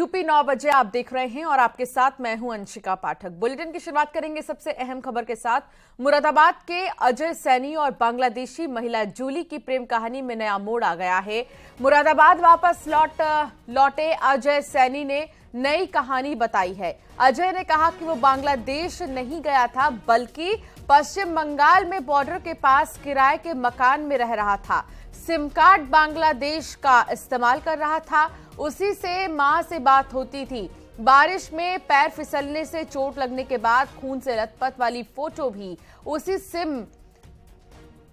UP 9 बजे आप देख रहे हैं और आपके साथ मैं हूं अंशिका पाठक। बुलेटिन की शुरुआत करेंगे सबसे अहम खबर के साथ। मुरादाबाद के अजय सैनी और बांग्लादेशी महिला जूली की प्रेम कहानी में नया मोड़ आ गया है। मुरादाबाद वापस लौटे अजय सैनी ने नई कहानी बताई है। अजय ने कहा कि वो बांग्लादेश नहीं गया था, बल्कि पश्चिम बंगाल में बॉर्डर के पास किराए के मकान में रह रहा था। सिम कार्ड बांग्लादेश का इस्तेमाल कर रहा था, उसी से मां से बात होती थी। बारिश में पैर फिसलने से चोट लगने के बाद खून से लथपथ वाली फोटो भी उसी सिम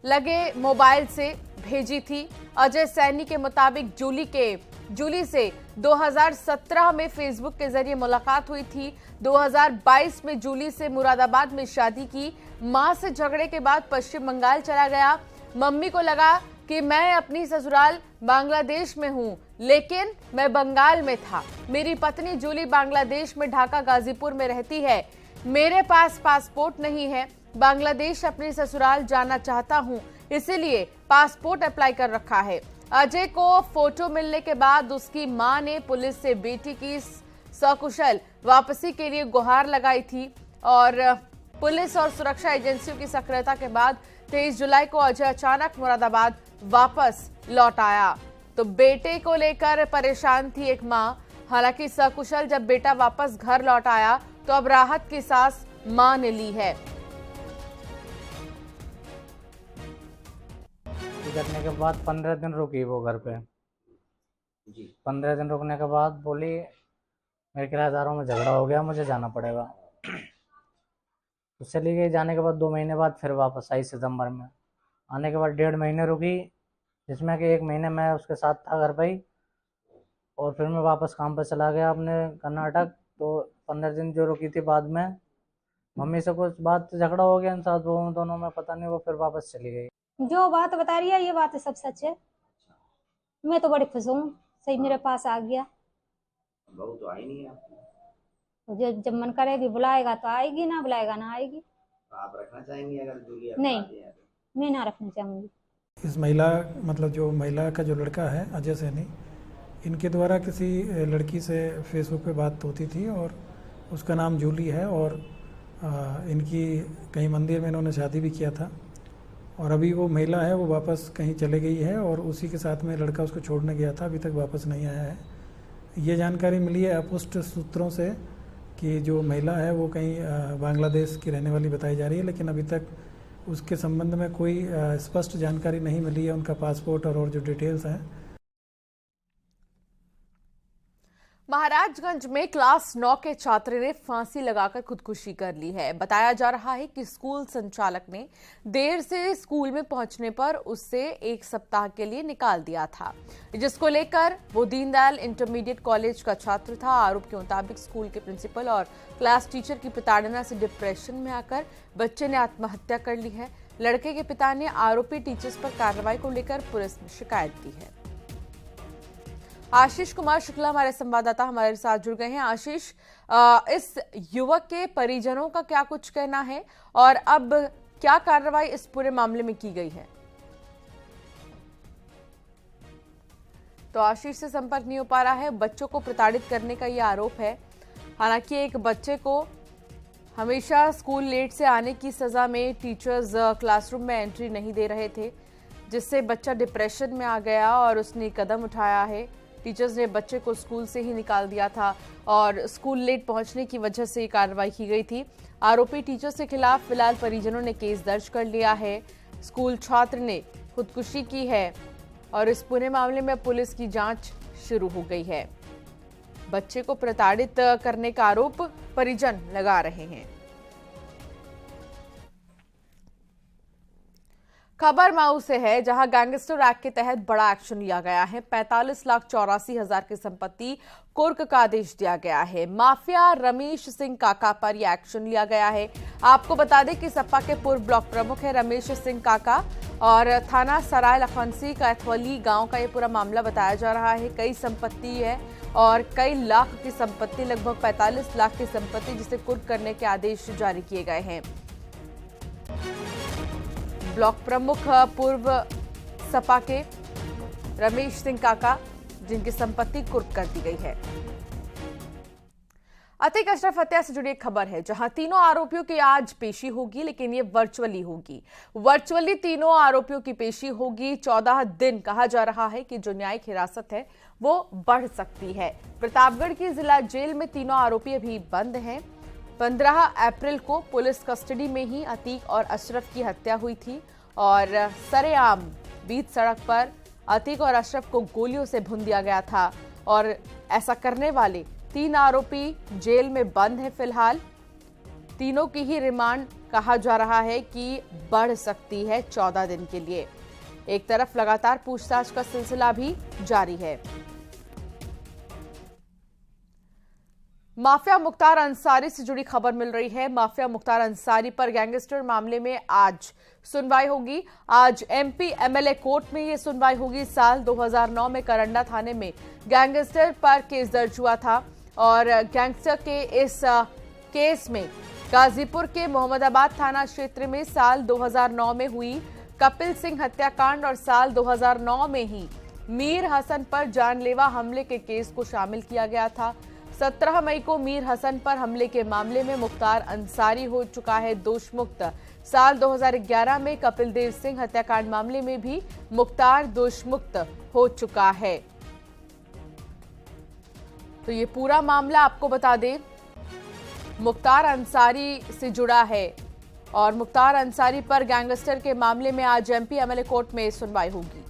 लगे मोबाइल से भेजी थी। अजय सैनी के मुताबिक जूली से 2017 में फेसबुक के जरिए मुलाकात हुई थी। 2022 में जूली से मुरादाबाद में शादी की। मां से झगड़े के बाद पश्चिम बंगाल चला गया। मम्मी को लगा कि मैं अपनी ससुराल बांग्लादेश में हूं, लेकिन मैं बंगाल में था। मेरी पत्नी जूली बांग्लादेश में ढाका गाजीपुर में रहती है। मेरे पास पासपोर्ट नहीं है। बांग्लादेश अपनी ससुराल जाना चाहता हूं, इसीलिए पासपोर्ट अप्लाई कर रखा है। अजय को फोटो मिलने के बाद उसकी मां ने पुलिस से बेटी की सकुशल वापसी के लिए गुहार लगाई थी और पुलिस और सुरक्षा एजेंसियों की सक्रियता के बाद 23 जुलाई को अजय अचानक मुरादाबाद वापस लौट आया। तो बेटे को लेकर परेशान थी एक मां। हालांकि सकुशल जब बेटा वापस घर लौट आया तो अब राहत की सांस मां ने ली है। करने के बाद 15 दिन रुकी वो घर पे। 15 दिन रुकने के बाद बोली मेरे किराएदारों में झगड़ा हो गया, मुझे जाना पड़ेगा। तो चली गई। जाने के बाद 2 महीने बाद फिर वापस आई सितंबर में। आने के बाद 1.5 महीने रुकी, जिसमें कि 1 महीने मैं उसके साथ था घर पे ही, और फिर मैं वापस काम पे चला गया अपने कर्नाटक। तो 15 दिन जो रुकी थी, बाद में मम्मी से कुछ बात झगड़ा हो गया इन साथ दोनों में, पता नहीं, वो फिर वापस चली गई। जो बात बता रही है ये बात सब सच है। मैं तो बड़ी खुश हूँ, सही मेरे पास आ गया। बहू तो आई नहीं है। जो जब मन करेगी बुलाएगा तो आएगी, ना बुलाएगा ना आएगी। आप रखना चाहेंगी अगर जूली नहीं, मैं ना रखना चाहूंगी। इस जो महिला का जो लड़का है अजय सैनी, इनके द्वारा किसी लड़की से फेसबुक पे बात होती थी और उसका नाम जूली है और इनकी कहीं मंदिर में इन्होंने शादी भी किया था। और अभी वो महिला है वो वापस कहीं चले गई है और उसी के साथ में लड़का उसको छोड़ने गया था, अभी तक वापस नहीं आया है। ये जानकारी मिली है अपुष्ट सूत्रों से कि जो महिला है वो कहीं बांग्लादेश की रहने वाली बताई जा रही है, लेकिन अभी तक उसके संबंध में कोई स्पष्ट जानकारी नहीं मिली है, उनका पासपोर्ट और जो डिटेल्स हैं। महाराजगंज में क्लास 9 के छात्र ने फांसी लगाकर खुदकुशी कर ली है। बताया जा रहा है कि स्कूल संचालक ने देर से स्कूल में पहुंचने पर उससे 1 सप्ताह के लिए निकाल दिया था, जिसको लेकर वो दीनदयाल इंटरमीडिएट कॉलेज का छात्र था। आरोप के मुताबिक स्कूल के प्रिंसिपल और क्लास टीचर की प्रताड़ना से डिप्रेशन में आकर बच्चे ने आत्महत्या कर ली है। लड़के के पिता ने आरोपी टीचर्स पर कार्रवाई को लेकर पुलिस में शिकायत दी है। आशीष कुमार शुक्ला हमारे संवाददाता हमारे साथ जुड़ गए हैं। आशीष, इस युवक के परिजनों का क्या कुछ कहना है और अब क्या कार्रवाई इस पूरे मामले में की गई है? तो आशीष से संपर्क नहीं हो पा रहा है। बच्चों को प्रताड़ित करने का ये आरोप है। हालांकि एक बच्चे को हमेशा स्कूल लेट से आने की सजा में टीचर्स क्लासरूम में एंट्री नहीं दे रहे थे, जिससे बच्चा डिप्रेशन में आ गया और उसने कदम उठाया है। टीचर्स ने बच्चे को स्कूल से ही निकाल दिया था और स्कूल लेट पहुंचने की वजह से ये कार्रवाई की गई थी। आरोपी टीचर्स के खिलाफ फिलहाल परिजनों ने केस दर्ज कर लिया है। स्कूल छात्र ने खुदकुशी की है और इस पूरे मामले में पुलिस की जांच शुरू हो गई है। बच्चे को प्रताड़ित करने का आरोप परिजन लगा रहे हैं। खबर मऊ से है, जहां गैंगस्टर एक्ट के तहत बड़ा एक्शन लिया गया है। 45,84,000 की संपत्ति कुर्क का आदेश दिया गया है। माफिया रमेश सिंह काका पर यह एक्शन लिया गया है। आपको बता दें कि सपा के पूर्व ब्लॉक प्रमुख है रमेश सिंह काका और थाना सराय लखनसी कैथवली गांव का यह पूरा मामला बताया जा रहा है। कई संपत्ति है और कई लाख की संपत्ति, लगभग 45 लाख की संपत्ति, जिसे कुर्क करने के आदेश जारी किए गए हैं। ब्लॉक प्रमुख पूर्व सपा के रमेश सिंह काका, जिनकी संपत्ति कुर्क कर दी गई है। अतीक अशरफ हत्या से जुड़ी एक खबर है, जहां तीनों आरोपियों की आज पेशी होगी, लेकिन ये वर्चुअली होगी। वर्चुअली तीनों आरोपियों की पेशी होगी। 14 दिन कहा जा रहा है कि जो न्यायिक हिरासत है वो बढ़ सकती है। प्रतापगढ़ की जिला जेल में तीनों आरोपी अभी बंद हैं। 15 अप्रैल को पुलिस कस्टडी में ही अतीक और अशरफ की हत्या हुई थी और सरेआम बीच सड़क पर अतीक और अशरफ को गोलियों से भून दिया गया था और ऐसा करने वाले 3 आरोपी जेल में बंद हैं फिलहाल। तीनों की ही रिमांड कहा जा रहा है कि बढ़ सकती है 14 दिन के लिए। एक तरफ लगातार पूछताछ का सिलसिला भी जारी है। माफिया मुख्तार अंसारी से जुड़ी खबर मिल रही है। माफिया मुख्तार अंसारी पर गैंगस्टर मामले में आज सुनवाई होगी। आज एमपी एमएलए कोर्ट में यह सुनवाई होगी। साल 2009 में करंडा थाने में गैंगस्टर पर केस दर्ज हुआ था और गैंगस्टर के इस केस में गाजीपुर के मोहम्मदाबाद थाना क्षेत्र में साल 2009 में हुई कपिल सिंह हत्याकांड और साल 2009 में ही मीर हसन पर जानलेवा हमले के केस को शामिल किया गया था। 17 मई को मीर हसन पर हमले के मामले में मुख्तार अंसारी हो चुका है दोषमुक्त। साल 2011 में कपिल देव सिंह हत्याकांड मामले में भी मुख्तार दोषमुक्त हो चुका है। तो ये पूरा मामला आपको बता दें मुख्तार अंसारी से जुड़ा है और मुख्तार अंसारी पर गैंगस्टर के मामले में आज एमपी एमएलए कोर्ट में सुनवाई होगी।